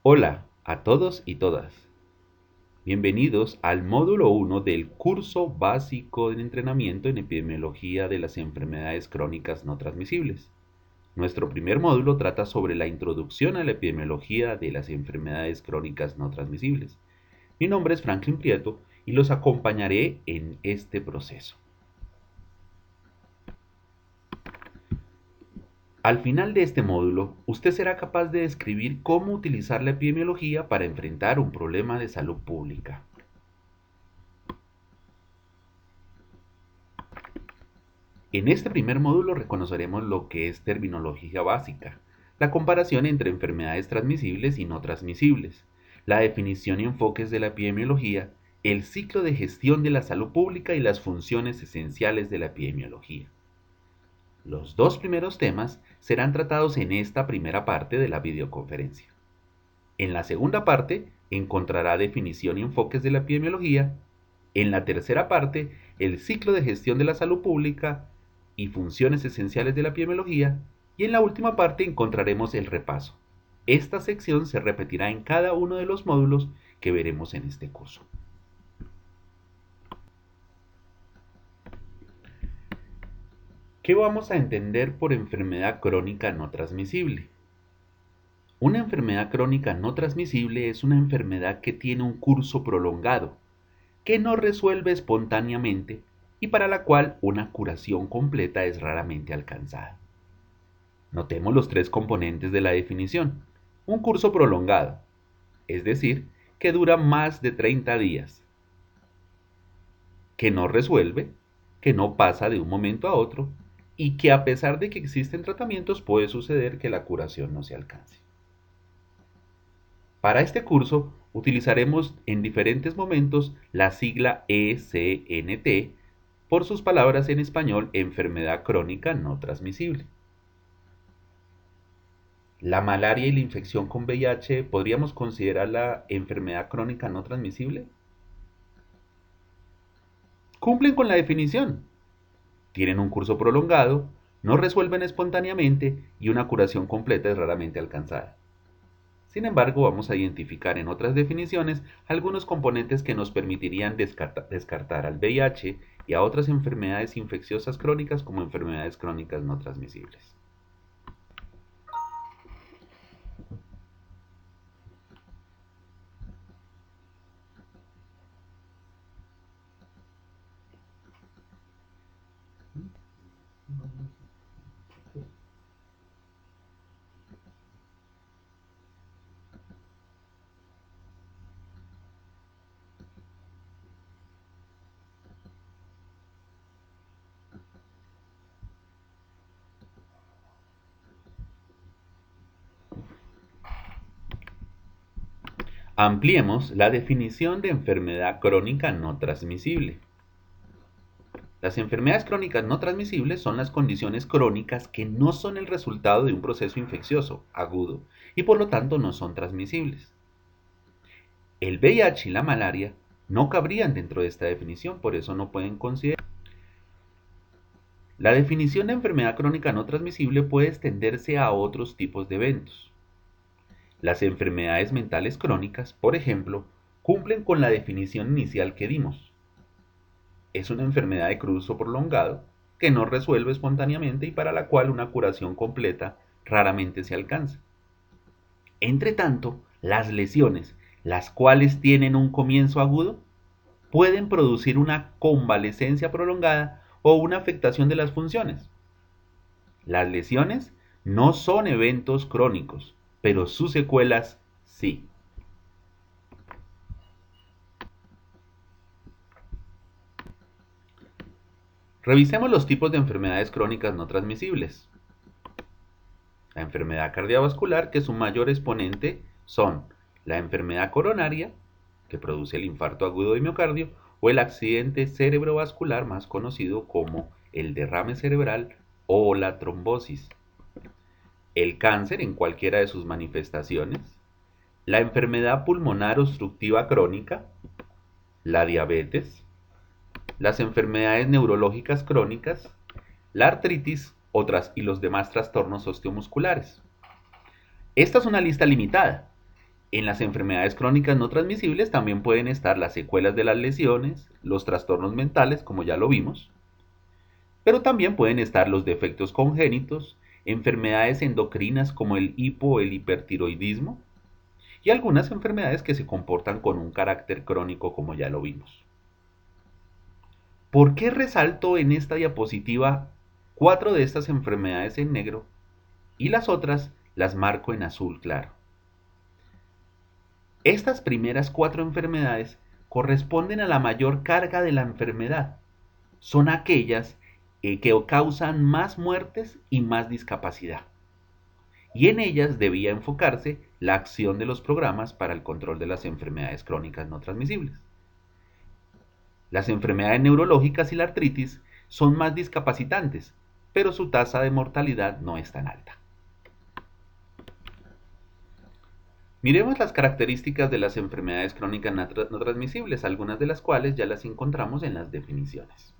Hola a todos y todas. Bienvenidos al módulo 1 del curso básico de entrenamiento en epidemiología de las enfermedades crónicas no transmisibles. Nuestro primer módulo trata sobre la introducción a la epidemiología de las enfermedades crónicas no transmisibles. Mi nombre es Franklin Prieto y los acompañaré en este proceso. Al final de este módulo, usted será capaz de describir cómo utilizar la epidemiología para enfrentar un problema de salud pública. En este primer módulo reconoceremos lo que es terminología básica, la comparación entre enfermedades transmisibles y no transmisibles, la definición y enfoques de la epidemiología, el ciclo de gestión de la salud pública y las funciones esenciales de la epidemiología. Los dos primeros temas serán tratados en esta primera parte de la videoconferencia. En la segunda parte encontrará definición y enfoques de la epidemiología. En la tercera parte, el ciclo de gestión de la salud pública y funciones esenciales de la epidemiología. Y en la última parte encontraremos el repaso. Esta sección se repetirá en cada uno de los módulos que veremos en este curso. ¿Qué vamos a entender por enfermedad crónica no transmisible? Una enfermedad crónica no transmisible es una enfermedad que tiene un curso prolongado, que no resuelve espontáneamente y para la cual una curación completa es raramente alcanzada. Notemos los tres componentes de la definición. Un curso prolongado, es decir, que dura más de 30 días, que no resuelve, que no pasa de un momento a otro y que a pesar de que existen tratamientos puede suceder que la curación no se alcance. Para este curso utilizaremos en diferentes momentos la sigla ECNT por sus palabras en español enfermedad crónica no transmisible. ¿La malaria y la infección con VIH podríamos considerarla enfermedad crónica no transmisible? Cumplen con la definición. Tienen un curso prolongado, no resuelven espontáneamente y una curación completa es raramente alcanzada. Sin embargo, vamos a identificar en otras definiciones algunos componentes que nos permitirían descartar al VIH y a otras enfermedades infecciosas crónicas como enfermedades crónicas no transmisibles. Ampliemos la definición de enfermedad crónica no transmisible. Las enfermedades crónicas no transmisibles son las condiciones crónicas que no son el resultado de un proceso infeccioso agudo y por lo tanto no son transmisibles. El VIH y la malaria no cabrían dentro de esta definición, por eso no pueden considerar. La definición de enfermedad crónica no transmisible puede extenderse a otros tipos de eventos. Las enfermedades mentales crónicas, por ejemplo, cumplen con la definición inicial que dimos. Es una enfermedad de curso prolongado que no resuelve espontáneamente y para la cual una curación completa raramente se alcanza. Entre tanto, las lesiones, las cuales tienen un comienzo agudo, pueden producir una convalecencia prolongada o una afectación de las funciones. Las lesiones no son eventos crónicos, pero sus secuelas sí. Revisemos los tipos de enfermedades crónicas no transmisibles. La enfermedad cardiovascular, que su mayor exponente son la enfermedad coronaria, que produce el infarto agudo de miocardio, o el accidente cerebrovascular más conocido como el derrame cerebral o la trombosis. El cáncer en cualquiera de sus manifestaciones, la enfermedad pulmonar obstructiva crónica, la diabetes, las enfermedades neurológicas crónicas, la artritis y los demás trastornos osteomusculares. Esta es una lista limitada En las enfermedades crónicas no transmisibles también pueden estar las secuelas de las lesiones, los trastornos mentales, como ya lo vimos, pero también pueden estar los defectos congénitos, enfermedades endocrinas como el hipo o el hipertiroidismo y algunas enfermedades que se comportan con un carácter crónico, como ya lo vimos. ¿Por qué resalto en esta diapositiva 4 de estas enfermedades en negro y las otras las marco en azul claro? Estas primeras 4 enfermedades corresponden a la mayor carga de la enfermedad. Son aquellas que causan más muertes y más discapacidad. Y en ellas debía enfocarse la acción de los programas para el control de las enfermedades crónicas no transmisibles. Las enfermedades neurológicas y la artritis son más discapacitantes, pero su tasa de mortalidad no es tan alta. Miremos las características de las enfermedades crónicas no transmisibles, algunas de las cuales ya las encontramos en las definiciones.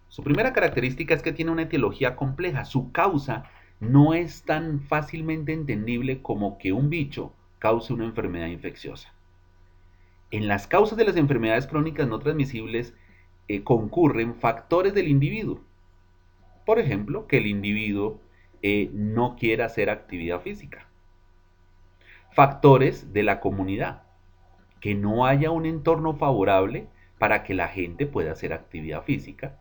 Su primera característica es que tiene una etiología compleja. Su causa no es tan fácilmente entendible como que un bicho cause una enfermedad infecciosa. En las causas de las enfermedades crónicas no transmisibles concurren factores del individuo. Por ejemplo, que el individuo no quiera hacer actividad física. Factores de la comunidad, que no haya un entorno favorable para que la gente pueda hacer actividad física.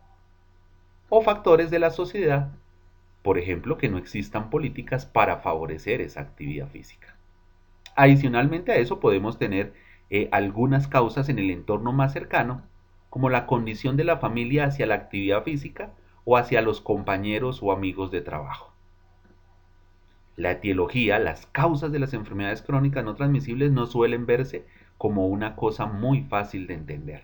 O factores de la sociedad, por ejemplo, que no existan políticas para favorecer esa actividad física. Adicionalmente a eso podemos tener algunas causas en el entorno más cercano, como la condición de la familia hacia la actividad física o hacia los compañeros o amigos de trabajo. La etiología, las causas de las enfermedades crónicas no transmisibles no suelen verse como una cosa muy fácil de entender.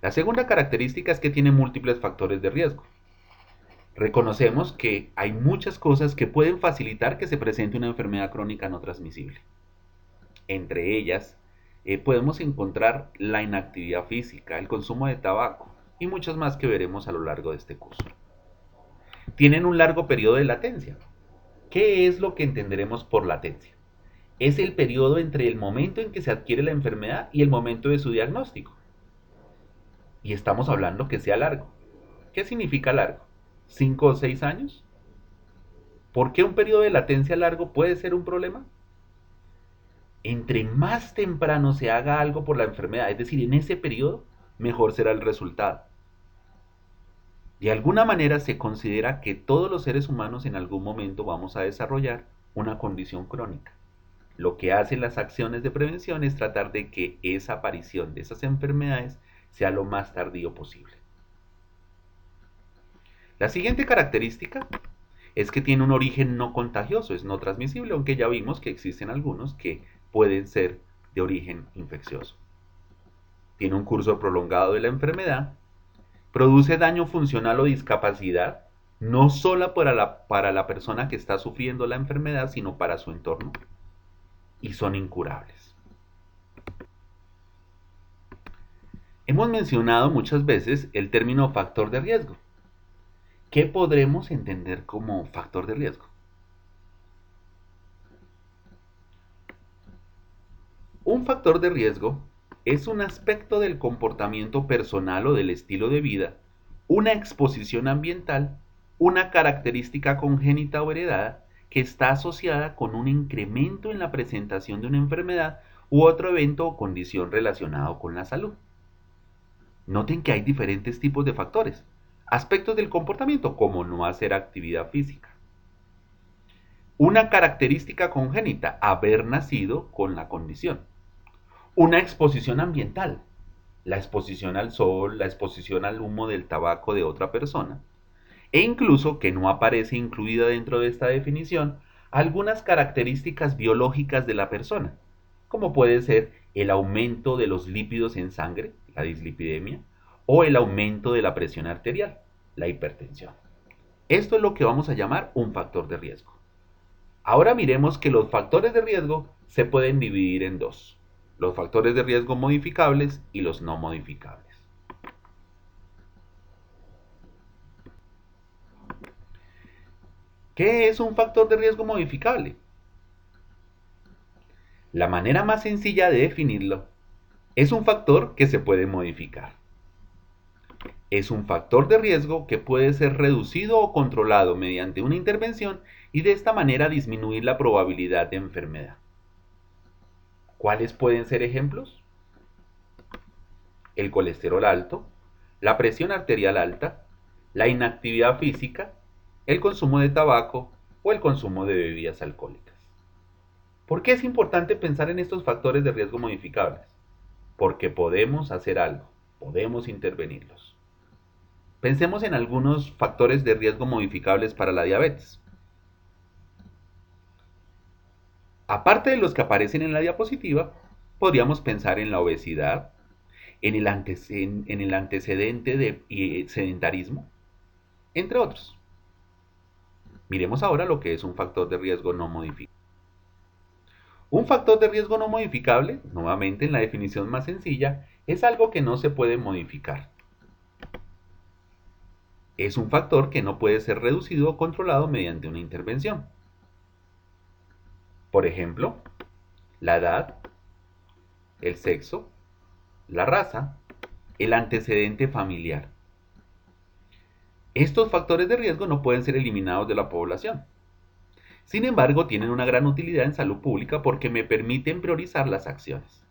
La segunda característica es que tiene múltiples factores de riesgo. Reconocemos que hay muchas cosas que pueden facilitar que se presente una enfermedad crónica no transmisible. Entre ellas, podemos encontrar la inactividad física, el consumo de tabaco y muchas más que veremos a lo largo de este curso. Tienen un largo periodo de latencia. ¿Qué es lo que entenderemos por latencia? Es el periodo entre el momento en que se adquiere la enfermedad y el momento de su diagnóstico. Y estamos hablando que sea largo. ¿Qué significa largo? ¿5 o 6 años? ¿Por qué un periodo de latencia largo puede ser un problema? Entre más temprano se haga algo por la enfermedad, es decir, en ese periodo, mejor será el resultado. De alguna manera se considera que todos los seres humanos en algún momento vamos a desarrollar una condición crónica. Lo que hacen las acciones de prevención es tratar de que esa aparición de esas enfermedades sea lo más tardío posible. La siguiente característica es que tiene un origen no contagioso, es no transmisible, aunque ya vimos que existen algunos que pueden ser de origen infeccioso. Tiene un curso prolongado de la enfermedad, produce daño funcional o discapacidad, no solo para la persona que está sufriendo la enfermedad, sino para su entorno, y son incurables. Hemos mencionado muchas veces el término factor de riesgo. ¿Qué podremos entender como factor de riesgo? Un factor de riesgo es un aspecto del comportamiento personal o del estilo de vida, una exposición ambiental, una característica congénita o heredada que está asociada con un incremento en la presentación de una enfermedad u otro evento o condición relacionado con la salud. Noten que hay diferentes tipos de factores. Aspectos del comportamiento, como no hacer actividad física. Una característica congénita, haber nacido con la condición. Una exposición ambiental, la exposición al sol, la exposición al humo del tabaco de otra persona. E incluso, que no aparece incluida dentro de esta definición, algunas características biológicas de la persona, como puede ser el aumento de los lípidos en sangre, la dislipidemia, o el aumento de la presión arterial, la hipertensión. Esto es lo que vamos a llamar un factor de riesgo. Ahora miremos que los factores de riesgo se pueden dividir en dos: los factores de riesgo modificables y los no modificables. ¿Qué es un factor de riesgo modificable? La manera más sencilla de definirlo es un factor que se puede modificar. Es un factor de riesgo que puede ser reducido o controlado mediante una intervención y de esta manera disminuir la probabilidad de enfermedad. ¿Cuáles pueden ser ejemplos? El colesterol alto, la presión arterial alta, la inactividad física, el consumo de tabaco o el consumo de bebidas alcohólicas. ¿Por qué es importante pensar en estos factores de riesgo modificables? Porque podemos hacer algo, podemos intervenirlos. Pensemos en algunos factores de riesgo modificables para la diabetes. Aparte de los que aparecen en la diapositiva, podríamos pensar en la obesidad, en el antecedente de sedentarismo, entre otros. Miremos ahora lo que es un factor de riesgo no modificable. Un factor de riesgo no modificable, nuevamente en la definición más sencilla, es algo que no se puede modificar. Es un factor que no puede ser reducido o controlado mediante una intervención. Por ejemplo, la edad, el sexo, la raza, el antecedente familiar. Estos factores de riesgo no pueden ser eliminados de la población. Sin embargo, tienen una gran utilidad en salud pública porque me permiten priorizar las acciones.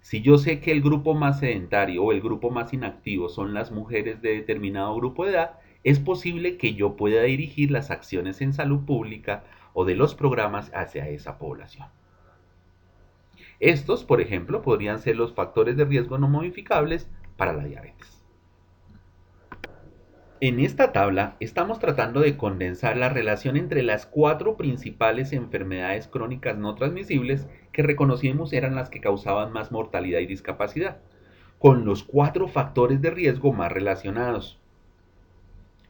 Si yo sé que el grupo más sedentario o el grupo más inactivo son las mujeres de determinado grupo de edad, es posible que yo pueda dirigir las acciones en salud pública o de los programas hacia esa población. Estos, por ejemplo, podrían ser los factores de riesgo no modificables para la diabetes. En esta tabla estamos tratando de condensar la relación entre las cuatro principales enfermedades crónicas no transmisibles que reconocimos eran las que causaban más mortalidad y discapacidad, con los cuatro factores de riesgo más relacionados.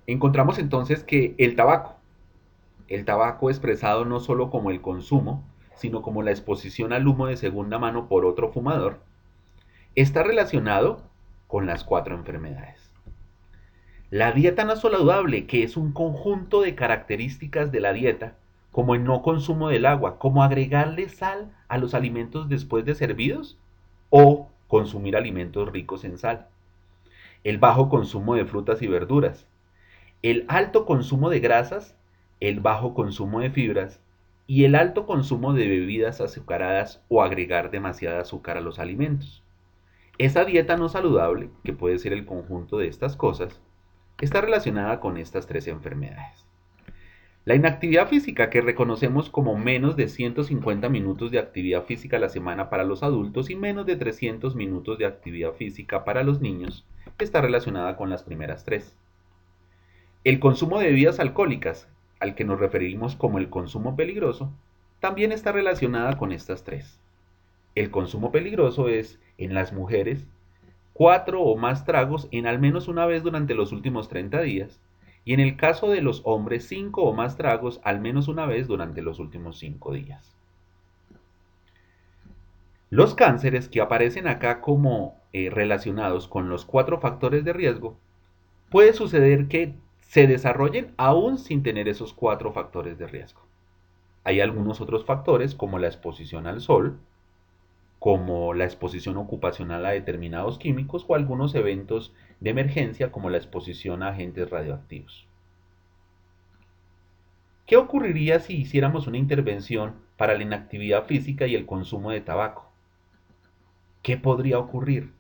Encontramos entonces que el tabaco expresado no solo como el consumo, sino como la exposición al humo de segunda mano por otro fumador, está relacionado con las cuatro enfermedades. La dieta no saludable, que es un conjunto de características de la dieta, como el no consumo del agua, como agregarle sal a los alimentos después de servidos o consumir alimentos ricos en sal. El bajo consumo de frutas y verduras, el alto consumo de grasas, el bajo consumo de fibras y el alto consumo de bebidas azucaradas o agregar demasiada azúcar a los alimentos. Esa dieta no saludable, que puede ser el conjunto de estas cosas, está relacionada con estas tres enfermedades. La inactividad física, que reconocemos como menos de 150 minutos de actividad física a la semana para los adultos y menos de 300 minutos de actividad física para los niños, está relacionada con las primeras tres. El consumo de bebidas alcohólicas, al que nos referimos como el consumo peligroso, también está relacionada con estas tres. El consumo peligroso es, en las mujeres, 4 o más tragos en al menos una vez durante los últimos 30 días, y en el caso de los hombres 5 o más tragos al menos una vez durante los últimos 5 días. Los cánceres que aparecen acá como relacionados con los cuatro factores de riesgo, puede suceder que se desarrollen aún sin tener esos cuatro factores de riesgo. Hay algunos otros factores como la exposición al sol, como la exposición ocupacional a determinados químicos o algunos eventos de emergencia como la exposición a agentes radioactivos. ¿Qué ocurriría si hiciéramos una intervención para la inactividad física y el consumo de tabaco? ¿Qué podría ocurrir?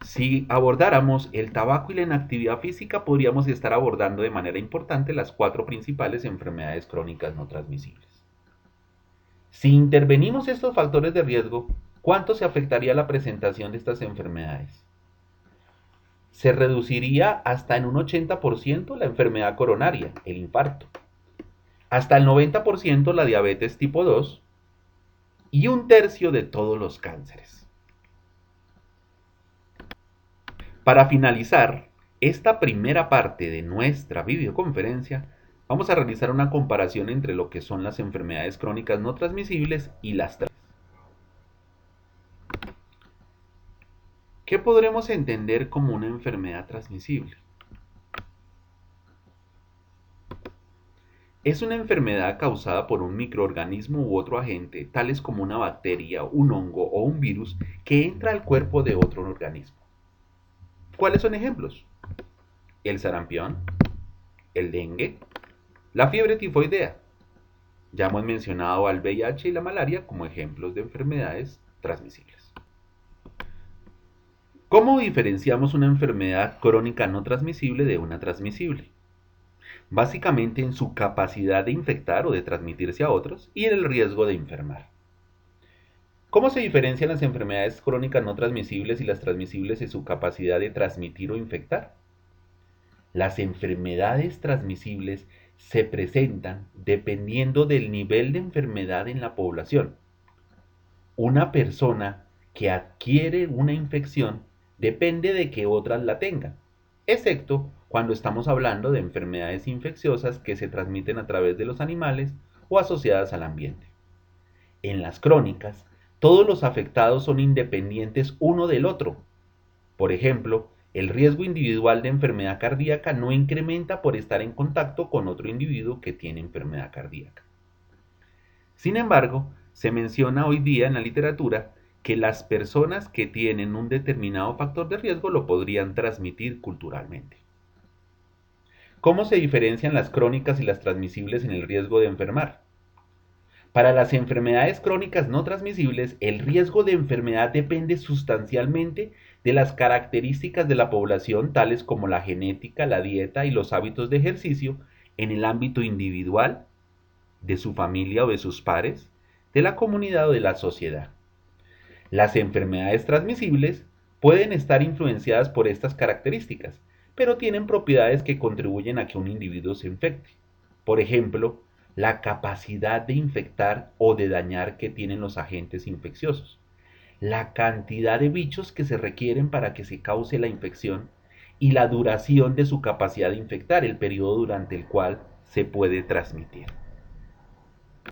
Si abordáramos el tabaco y la inactividad física, podríamos estar abordando de manera importante las cuatro principales enfermedades crónicas no transmisibles. Si intervenimos estos factores de riesgo, ¿cuánto se afectaría la presentación de estas enfermedades? Se reduciría hasta en un 80% la enfermedad coronaria, el infarto, hasta el 90% la diabetes tipo 2 y un tercio de todos los cánceres. Para finalizar esta primera parte de nuestra videoconferencia, vamos a realizar una comparación entre lo que son las enfermedades crónicas no transmisibles y las transmisibles. ¿Qué podremos entender como una enfermedad transmisible? Es una enfermedad causada por un microorganismo u otro agente, tales como una bacteria, un hongo o un virus, que entra al cuerpo de otro organismo. ¿Cuáles son ejemplos? El sarampión, el dengue, la fiebre tifoidea. Ya hemos mencionado al VIH y la malaria como ejemplos de enfermedades transmisibles. ¿Cómo diferenciamos una enfermedad crónica no transmisible de una transmisible? Básicamente en su capacidad de infectar o de transmitirse a otros y en el riesgo de enfermar. ¿Cómo se diferencian las enfermedades crónicas no transmisibles y las transmisibles en su capacidad de transmitir o infectar? Las enfermedades transmisibles se presentan dependiendo del nivel de enfermedad en la población. Una persona que adquiere una infección depende de que otras la tengan, excepto cuando estamos hablando de enfermedades infecciosas que se transmiten a través de los animales o asociadas al ambiente. En las crónicas, todos los afectados son independientes uno del otro. Por ejemplo, el riesgo individual de enfermedad cardíaca no incrementa por estar en contacto con otro individuo que tiene enfermedad cardíaca. Sin embargo, se menciona hoy día en la literatura que las personas que tienen un determinado factor de riesgo lo podrían transmitir culturalmente. ¿Cómo se diferencian las crónicas y las transmisibles en el riesgo de enfermar? Para las enfermedades crónicas no transmisibles, el riesgo de enfermedad depende sustancialmente de las características de la población, tales como la genética, la dieta y los hábitos de ejercicio en el ámbito individual, de su familia o de sus pares, de la comunidad o de la sociedad. Las enfermedades transmisibles pueden estar influenciadas por estas características, pero tienen propiedades que contribuyen a que un individuo se infecte. Por ejemplo, la capacidad de infectar o de dañar que tienen los agentes infecciosos, la cantidad de bichos que se requieren para que se cause la infección y la duración de su capacidad de infectar, el periodo durante el cual se puede transmitir.